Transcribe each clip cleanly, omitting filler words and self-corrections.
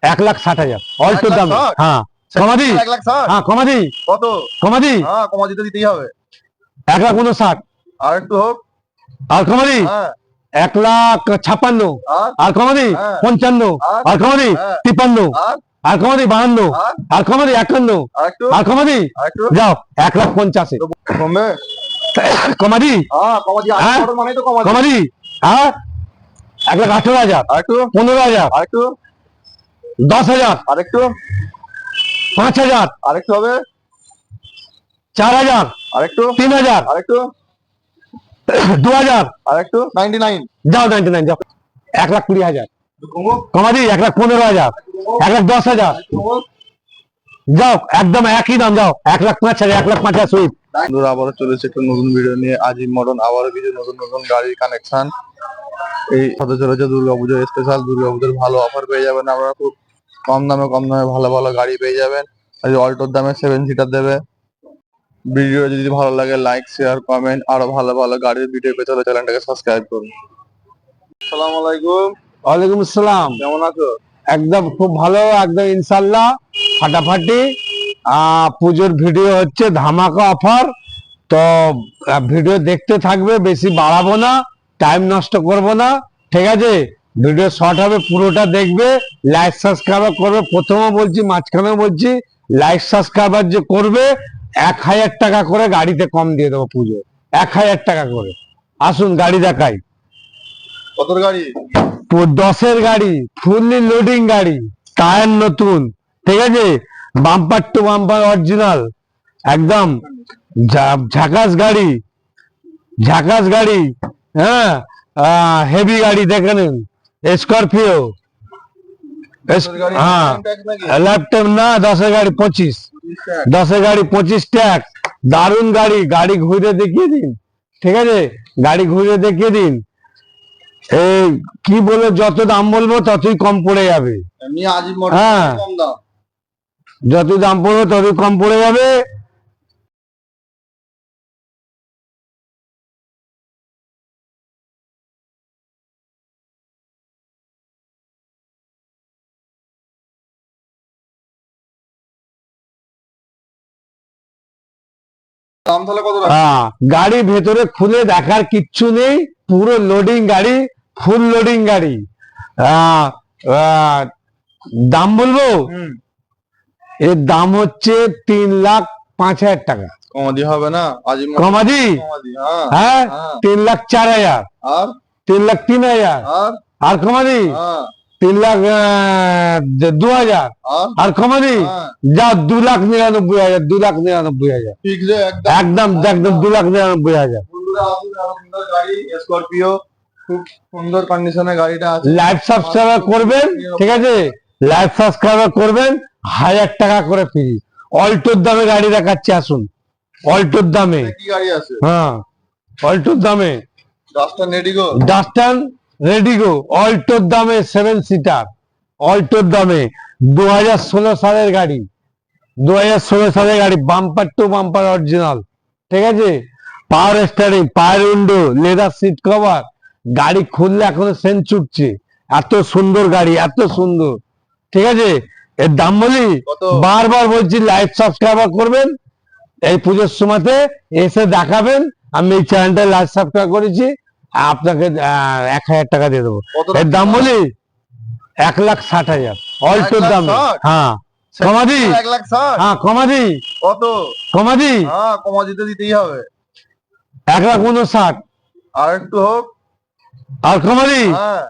1,60,000 অল্টোর দাম। হ্যাঁ কমাদি, 1,60,000 হ্যাঁ কমাদি, কত? কমাদি, হ্যাঁ কমা দিতেই হবে। 1,59,000 আর একটু হোক। আর কমাদি, হ্যাঁ 1,56,000 আর আর কমাদি, হ্যাঁ 55 আর আর কমাদি, হ্যাঁ 53 আর আর কমাদি, 52 আর আর কমাদি, 51 আর একটু আর কমাদি, আর একটু যাও 1,85,000 কমবে। কমাদি, হ্যাঁ কমা দিয়ে হ্যাঁ মানে তো কমা কমাদি, হ্যাঁ 1,18,000 আর একটু 15,000 আর একটু 10,000 আর একটু 5,000 আর একটু হবে 4,000 আর একটু 3,000 আর একটু 2,000 আর একটু 99 যাও 99 যাও 1,20,000 কমো কমাদি, 1,15,000 1,10,000 যাও একদম একই দাম, যাও 1,05,000 1,05,000 সুইট। বন্ধুরা আবারও চলেছে একটা নতুন ভিডিও নিয়ে। আজই মডন আবারও কিছু নতুন নতুন গাড়ির কানেকশন। এই হতে চলেছে দুর্গাপুজোর স্পেশাল। দুর্গাপুজোর ভালো অফার পেয়ে যাবেন আপনারা, খুব কম দামে ভালো ভালো গাড়ি পেয়ে যাবেন। আজ অল্টোর দামে 7 সিটার দেবে। ভিডিও যদি ভালো লাগে লাইক শেয়ার কমেন্ট, আরো ভালো ভালো গাড়ির ভিডিও পেতে হলে চ্যানেলটাকে সাবস্ক্রাইব করুন। আসসালামু আলাইকুম। ওয়ালাইকুম আসসালাম। কেমন আছো? একদম খুব ভালো, একদম ইনশাল্লাহ ফাটাফাটি। পুজোর ভিডিও হচ্ছে ধামাকা অফার, তো ভিডিও দেখতে থাকবে, বেশি বাড়াবো না, টাইম নষ্ট করব না, ঠিক আছে? ভিডিও শর্ট হবে, পুরোটা দেখবে, লাইক সাবস্ক্রাইব করবে। প্রথমে বলছি, মাঝখানেও বলছি, লাইক সাবস্ক্রাইবার যে করবে 1,000 টাকা করে গাড়িতে কম দিয়ে দেবো পুজো, 1,000 টাকা করে। আসুন গাড়ি দেখাই। কত গাড়ি? 10-এর গাড়ি, ফুললি লোডিং গাড়ি, টায়ার নতুন, ঠিক আছে, বাম্পার টু বাম্পার অরিজিনাল, একদম ঝাকাস গাড়ি, ঝাকাস গাড়ি। হ্যাঁ হেভি গাড়ি দেখে নিন, স্করপিও। হ্যাঁ ল্যাপটপ না, 10-এর গাড়ি 25, 10-এর গাড়ি 25 ট্যাক্স। দারুণ গাড়ি, গাড়ি ঘুরে দেখিয়ে দিন, ঠিক আছে, গাড়ি ঘুরে দেখিয়ে দিন। এই কি বলে, যত দাম বলবো ততই কম পড়ে যাবে। এমনি আজই মডেল হ্যাঁ কম দাম। যতই দাম পড়বে ততই কম পড়ে যাবে। দাম তাহলে কত রাখছো? গাড়ি ভেতরে খুলে দেখার কিচ্ছু নেই, পুরো লোডিং গাড়ি, ফুল লোডিং গাড়ি। আহ, আহ, দাম বলবো, এর দাম হচ্ছে 3,05,000 টাকা। কমাদি হবে না? আজই কমাদি, কমাদি। হ্যাঁ হ্যাঁ হ্যাঁ 3,04,000 আর 3,03,000 আর আর কমাদি হ্যাঁ 3,02,000 আর আর কমাদি, হ্যাঁ যা 2,99,000 2,99,000 ফিক্সড একদম একদম 2,99,000। বন্ধুরা আসুন, আরো সুন্দর গাড়ি স্করপিও, খুব সুন্দর কন্ডিশনে গাড়িটা আছে। লাইভ সাবস্ক্রাইব করবেন, ঠিক আছে, লাইভ সাবস্ক্রাইব করবেন, 1,000 টাকা করে ফ্রি। অল্টোর দামে গাড়ি দেখাচ্ছি, আসুন অল্টোর দামে। কি গাড়ি আছে? হ্যাঁ অল্টোর দামে ডাস্টার নেডিগো। ডাস্টার রেডিগো অল্টোর দামে 7 সিটার, অল্টোর দামে 2016 সালের গাড়ি, 2016 সালের গাড়ি, বাম্পার টু বাম্পার অরিজিনাল, ঠিক আছে, power steering, power window, leather seat cover, গাড়ি খুললে এখনো সেন্ট ছুটছে, এত সুন্দর গাড়ি, এত সুন্দর, ঠিক আছে। এর দাম বলি, কত? বারবার বলছি, লাইভ সাবস্ক্রাইবার করবেন, এই পুজোর সময়তে এসে দেখাবেন আমি এই চ্যানেলটা লাইভ সাবস্ক্রাইব করেছি, আপনাকে 1,000 টাকা দিয়ে দেবো। এর দাম বলি 1,60,000 অল্টোর দামে। 1,60,000? হ্যাঁ কমাদি, 1,60,000 হ্যাঁ কমাদি, কত? কমাদি, হ্যাঁ কমা দিতেই হবে। 1,59,000 আর একটু হোক। আর কমাদি, হ্যাঁ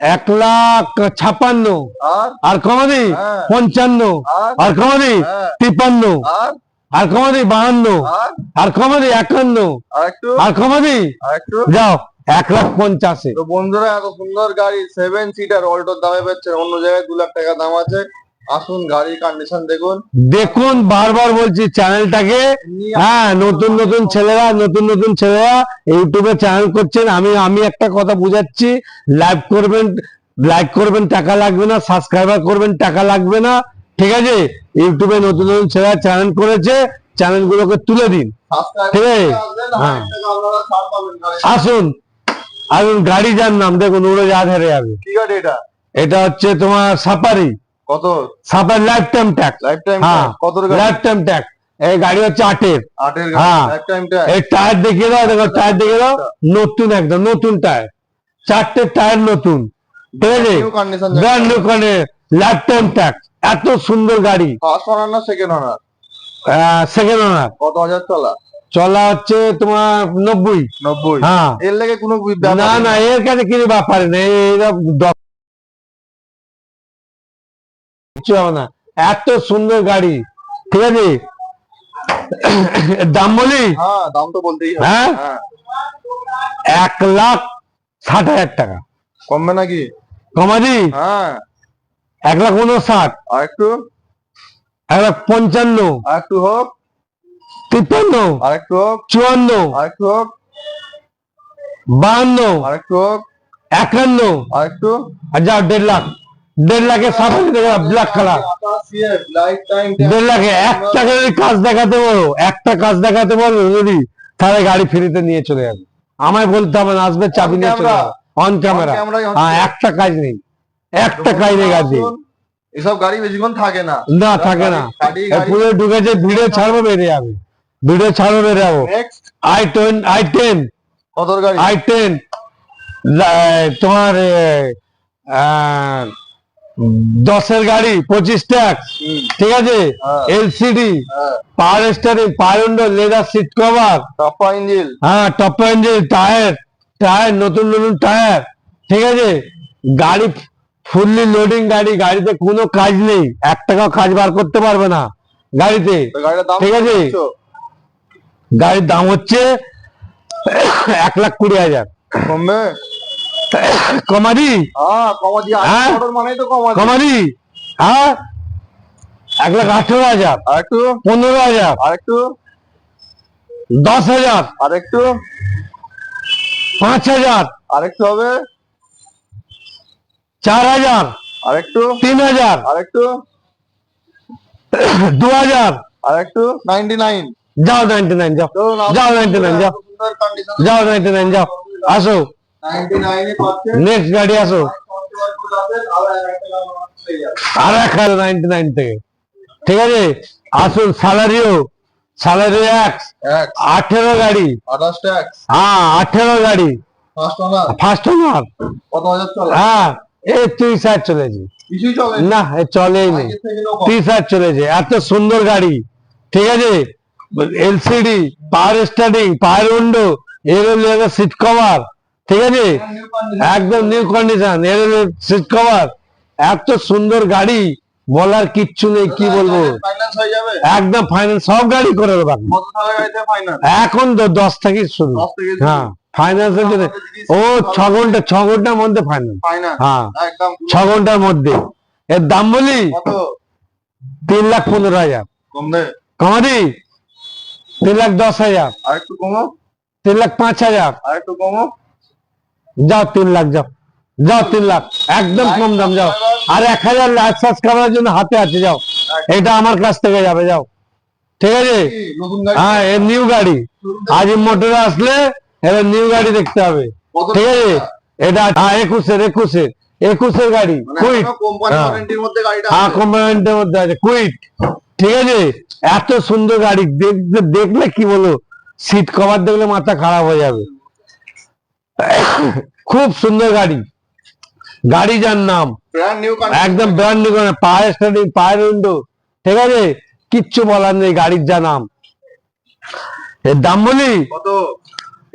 1,56,000 আর আর কমাদি, হ্যাঁ 55 আর আর কমাদি, হ্যাঁ 53 আর আর কমাদি, 52 আর আর কমাদি, 51 আর একটু আর কমাদি, আর একটু যাও 1,50,000। তো বন্ধুরা এত সুন্দর গাড়ি 7 সিটার অল্টোর দামে পাচ্ছেন, অন্য জায়গায় 2 লাখ টাকা দাম আছে। আসুন গাড়ির কন্ডিশন দেখুন। দেখুন, বারবার বলছি চ্যানেলটাকে, হ্যাঁ নতুন নতুন ছেলেরা ইউটিউবে চ্যানেল করছেন, আমি একটা কথা বুঝাচ্ছি, লাইভ করবেন, লাইক করবেন, টাকা লাগবে না, সাবস্ক্রাইবার করবেন, টাকা লাগবে না, ঠিক আছে। ইউটিউবে নতুন নতুন ছেলেরা চ্যানেল করেছে, চ্যানেলগুলোকে তুলে দিন, ঠিক আছে। হ্যাঁ আসুন, আসুন গাড়ি যার নাম দেখুন, উড়ে যা ধরে যাবে। কি গাড়ি এটা? এটা হচ্ছে তোমার সাফারি, কত? সাতাশ life time tax. Life time হ্যাঁ কত গাড়ি? Life time tax. এই গাড়ি হচ্ছে 8-এর। 8 এর হ্যাঁ। গাড়ি লাইফ টাইম ট্যাক্স। এই টায়ার দেখিয়ে দাও, দেখো টায়ার দেখিয়ে দাও, নতুন একদম নতুন টায়ার, 4টে টায়ার নতুন, ঠিক আছে, নিউ কন্ডিশন। ব্র্যান্ড নিউ করে লাইফ টাইম ট্যাক্স। এত সুন্দর গাড়ি। ফার্স্ট ওনার না সেকেন্ড ওনার? সেকেন্ড ওনার। কত হাজার চলা? চলা হচ্ছে তোমার 90। 90। হ্যাঁ। এর লেগে কোনো না না, এর কাছে কিছু ব্যাপার নেই, কিছু হবে না, এত সুন্দর গাড়ি, ঠিক আছে। দাম বলি? হ্যাঁ, দাম তো বলতেই হবে। হ্যাঁ, হ্যাঁ, 1,60,000 টাকা। কমবে নাকি? কমাদি? হ্যাঁ, 1,59,000, আর একটু, 1,55,000, আর একটু হোক, 53, আর একটু হোক, 54, আর একটু হোক, 52, আর একটু হোক, 51, আর একটু। আর যাও 1.5 লাখ। 1.5 লাখে 7,000 ব্ল্যাক কালার। লাইফ টাইম 1.5 লাখে একটা যদি কাজ দেখাতে বলো, একটা কাজ দেখাতে বলো যদি, তাহলে গাড়ি ফ্রিতে নিয়ে চলে যাবে, আমায় বলতে হবে না, আসবে চাবি নিয়ে চলে যাবে, অন ক্যামেরা। হ্যাঁ, একটা কাজ নেই, একটা কাজ নেই গাড়ি। এসব গাড়ি বেশিক্ষণ থাকে না। না, থাকে না। গাড়ি পুরো ঢুকেছে, ভিডিও ছাড়বো বেরিয়ে যাবে, ভিডিও ছাড়বো বেরিয়ে যাবো। নেক্সট i10 কত গাড়ি? i10 তোমার 10-এর গাড়ি, 25 ট্যাক্স, ঠিক আছে, হ্যাঁ। এলসিডি, হ্যাঁ, power steering, power window, leather seat cover, টাপা ইঞ্জিন। হ্যাঁ, টপ ইঞ্জিন, টায়ার, টায়ার নতুন নতুন টায়ার, ঠিক আছে, গাড়ি ফুললি লোডিং গাড়ি, গাড়িতে কোনো কাজ নেই, 1 টাকাও কাজ বার করতে পারবে না গাড়িতে, তো গাড়িটার দাম ঠিক কত আছে। দিচ্ছ? গাড়ির দাম হচ্ছে 1,20,000। কমবে? কমাদি? হ্যাঁ, কমা দিয়ে হ্যাঁ? মোটর মানেই তো কমা। কমাদি? হ্যাঁ, 1,18,000, আর একটু, 15,000, আর একটু, 10,000, আর একটু, 5,000, আর একটু হবে, 4,000, আর একটু, 3,000, আর একটু, 2,000, আর একটু, 99। যাও 99, যাও চলুন, যাও 99, যাও সুন্দর কন্ডিশন। যাও 99, যাও, আসো 99 এ পাচ্ছেন। নেক্সট গাড়ি, আসো আর 1,99 থেকে, ঠিক আছে। আসুন স্যালারিও, স্যালারি এক 18 গাড়ি, 28 ট্যাক্স। হ্যাঁ 18 গাড়ি, ফার্স্ট ওনার ফার্স্ট ওনার, কত হাজার চলা? হ্যাঁ, এই 30,000 চলেছে, কিছুই চলে না এ চলেই নেই, 30,000 চলেছে, এত সুন্দর গাড়ি, ঠিক আছে, এলসিডি, পাওয়ার স্টারিং, পাওয়ার উইন্ডো, এর সিট কভার, ঠিক আছে, একদম নিউ কন্ডিশন, এর সিট কভার, এত সুন্দর গাড়ি, বলার কিচ্ছু নেই, কি বলবো, ফাইন্যান্স হয়ে যাবে? একদম ফাইন্যান্স, সব গাড়ি করে দেবো এখন। কত টাকা গাড়িতে ফাইন্যান্স? এখন তো 10 থেকে শুরু, 10 থেকে শুরু। হ্যাঁ, ফাইন্যান্সের জন্য ও 6 ঘন্টার মধ্যে ফাইন্যান্স, ফাইন্যান্স হ্যাঁ, একদম 6 ঘন্টার মধ্যে। এর দাম বলি? কত? 3,15,000। কমবে? কমাদি? 3,10,000, আর একটু কমো, 3,05,000, আর একটু কমো। যাও 3 লাখ, যাও যাও 3 লাখ, একদম কম দাম, যাও। আর 1,000 লাইফ সাবস্ক্রাইবারের জন্য হাতে আছে, যাও, এটা আমার কাছ থেকে যাবে, যাও, ঠিক আছে। কি, নতুন গাড়ি? হ্যাঁ, এর নিউ গাড়ি, আজ মোটরে আসলে এবার নিউ গাড়ি দেখতে হবে, কত ঠিক আছে। টাকা? এটা হ্যাঁ 21-এর গাড়ি, মানে কুইট, এখনো কোম্পানি হ্যাঁ। ওয়ারেন্টির মধ্যে গাড়িটা হ্যাঁ, আছে। কোম্পানির মধ্যে আছে, কুইট, ঠিক আছে। এত সুন্দর গাড়ি, দেখতে দেখলে কি বলো, সিট কভার দেখলে মাথা খারাপ হয়ে যাবে, খুব সুন্দর গাড়ি, গাড়ি যার নাম, ব্র্যান্ড নিউ একদম ব্র্যান্ড নিউ, পাওয়ার স্টারিং, পাওয়ার উইন্ডো, ঠিক আছে, কিচ্ছু বলার নেই, গাড়ির যা নাম। এর দাম বলি? কত?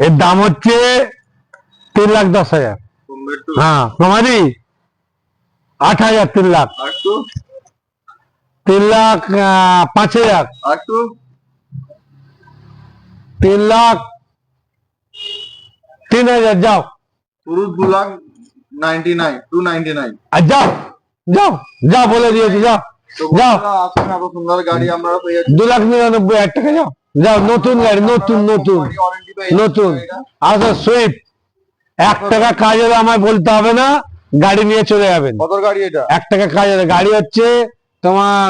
এর দাম হচ্ছে 3,10,000। কমবে একটু? হ্যাঁ, তোমারই 8,000, 3 লাখ, আর একটু? 3,05,000, আর একটু? 3,03,000, যাও, পুরো 2,99 299। আর যাও যাও যাও, বলে দিয়েছি, যাও তো যাও, বন্ধুরা, আসুন, এত সুন্দর গাড়ি আপনারা পেয়ে যাচ্ছেন। 2,99,000 টাকা, যাও যাও, নতুন গাড়ি, নতুন নতুন কোম্পানি ওয়ারেন্টি পেয়ে নতুন, যাচ্ছেন গাড়িটা। আচ্ছা সুইফট, 1 টাকা কাজ হলে আমায় বলতে হবে না, গাড়ি নিয়ে চলে যাবেন, কত গাড়ি এটা? 1 টাকা কাজ হলে। গাড়ি হচ্ছে তোমার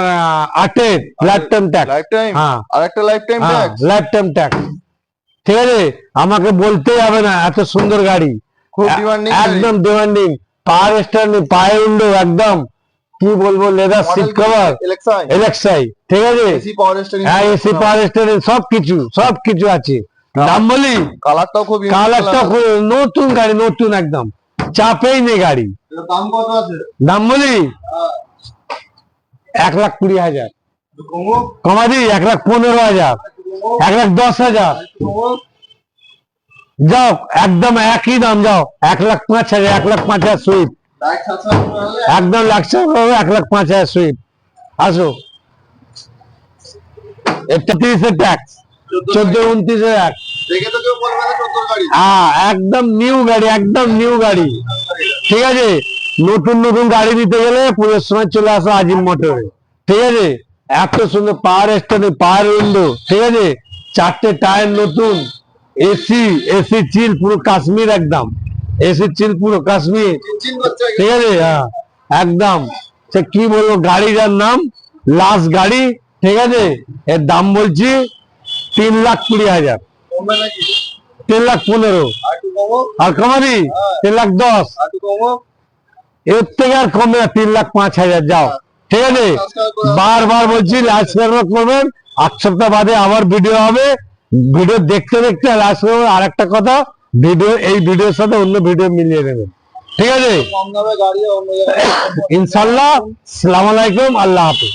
8-এর life time tax, life time? হ্যাঁ, আর একটা লাইফ টাইম হ্যাঁ, ট্যাক্স? লাইফ টাইম ট্যাক্স, ঠিক আছে, আমাকে বলতেই হবে না, এত সুন্দর গাড়ি, খুব ডিমান্ডিং একদম ডিমান্ডিং, পাওয়ার স্টারিং, পাওয়ার উইন্ডো, একদম কি বলবো, লেদার সিট কভার, এলেক্সাই এলেক্সাই, ঠিক আছে, এসি পাওয়ার স্টিয়ারিং, হ্যাঁ এসি পাওয়ার স্টেশন সবকিছু আছে। দাম বলি, কালারটাও খুব unique কালারটা colour। নতুন গাড়ি, নতুন একদম, চাপেই নেই গাড়ি। এটার দাম কত আছে? দাম বলি 1,20,000, কমো, কমা দি 1,15,000, কমো, 1,10,000, কমো। যাও একদম একই দাম, যাও 1,05,000, 1,05,000 সুইফট, লাইট ছাড়া হলে একদম লাগছে 1,05,000 সুইফট। আসো, এটা 30 ট্যাক্স, 14-29 দেখে তো কেউ বলবে না 14 গাড়ি। একদম নিউ গাড়ি, একদম নিউ গাড়ি, ঠিক আছে। নতুন নতুন গাড়ি নিতে গেলে পুজোর সময় চলে আসো আজিম মোটরে, ঠিক আছে। এত সুন্দর পাওয়ার স্টেশন, পাওয়ার উইন্ডো, ঠিক আছে, 4টে টায়ার নতুন, এসি চিল পুরো কাশ্মীর, একদম এসি চিল পুরো কাশ্মীর, চিন করছে ঠিক আছে, হ্যাঁ একদম। সে কি বলবো, গাড়িটার নাম লাস্ট গাড়ি, ঠিক আছে। এর দাম বলছি 3,20,000, কমবে নাকি? 3,15,000, আর একটু কমো, আর কমাবি 3,10,000, আর একটু কমো। এর থেকে আর কমবে না, 3,05,000, যাও, ঠিক আছে। বারবার বলছি লাস্ট করবেন, 8 সপ্তাহ বাদে আবার ভিডিও হবে, ভিডিও দেখতে দেখতে লাস্ট করবেন। আর একটা কথা, এই ভিডিওর সাথে অন্য ভিডিও মিলিয়ে নেবেন, ঠিক আছে। কম দামে গাড়ি অন্য জায়গায় ইনশাল্লাহ, সালাম আলাইকুম, আল্লাহ হাফেজ।